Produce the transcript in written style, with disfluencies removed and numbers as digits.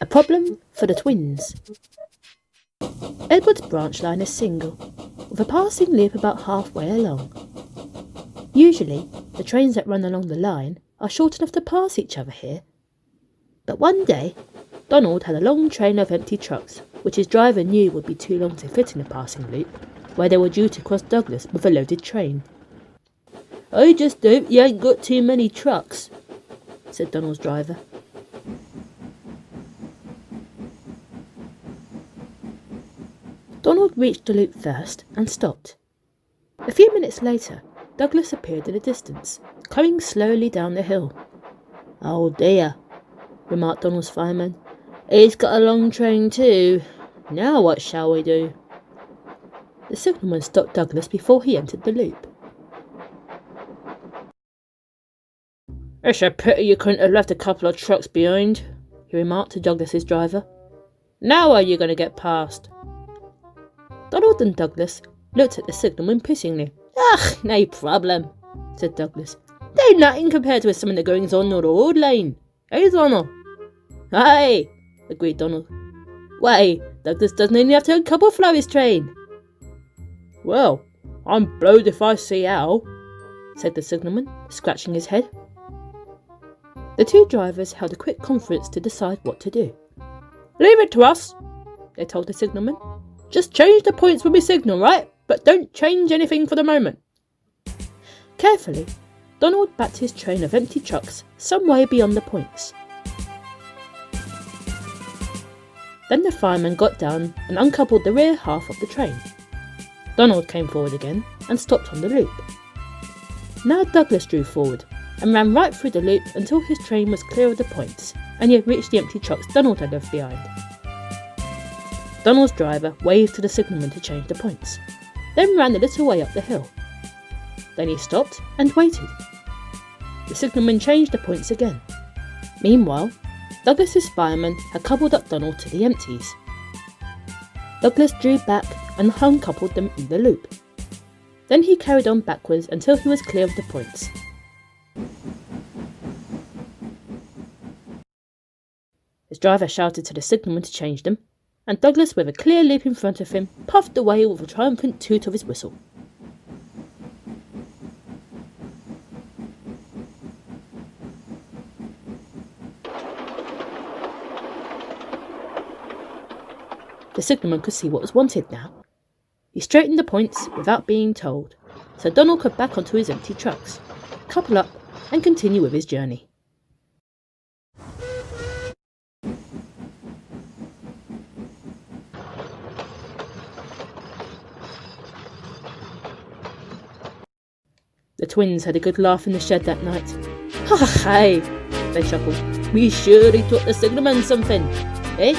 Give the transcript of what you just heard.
A problem for the twins. Edward's branch line is single, with a passing loop about halfway along. Usually, the trains that run along the line are short enough to pass each other here. But one day, Donald had a long train of empty trucks, which his driver knew would be too long to fit in a passing loop, where they were due to cross Douglas with a loaded train. "I just hope you ain't got too many trucks," said Donald's driver. Donald reached the loop first and stopped. A few minutes later, Douglas appeared in the distance, coming slowly down the hill. "Oh dear," remarked Donald's fireman. "He's got a long train too. Now what shall we do?" The signalman stopped Douglas before he entered the loop. "It's a pity you couldn't have left a couple of trucks behind," he remarked to Douglas's driver. "Now are you going to get past?" Donald and Douglas looked at the signalman pityingly. "Ugh, no problem," said Douglas. "They're nothing compared to some of the goings on the road line. Eh, Donald?" "Aye," agreed Donald. "Why, Douglas doesn't even have to couple-flow his train." "Well, I'm blowed if I see how," said the signalman, scratching his head. The two drivers held a quick conference to decide what to do. "Leave it to us," they told the signalman. "Just change the points when we signal, right? But don't change anything for the moment." Carefully, Donald backed his train of empty trucks some way beyond the points. Then the fireman got down and uncoupled the rear half of the train. Donald came forward again and stopped on the loop. Now Douglas drew forward and ran right through the loop until his train was clear of the points and he had reached the empty trucks Donald had left behind. Donald's driver waved to the signalman to change the points, then ran a little way up the hill. Then he stopped and waited. The signalman changed the points again. Meanwhile, Douglas's fireman had coupled up Donald to the empties. Douglas drew back and uncoupled them in the loop. Then he carried on backwards until he was clear of the points. His driver shouted to the signalman to change them, and Douglas, with a clear loop in front of him, puffed away with a triumphant toot of his whistle. The signalman could see what was wanted now. He straightened the points without being told, so Donald could back onto his empty trucks, couple up, and continue with his journey. The twins had a good laugh in the shed that night. "Ha ha, they chuckled. "We surely taught the signalman something, eh?"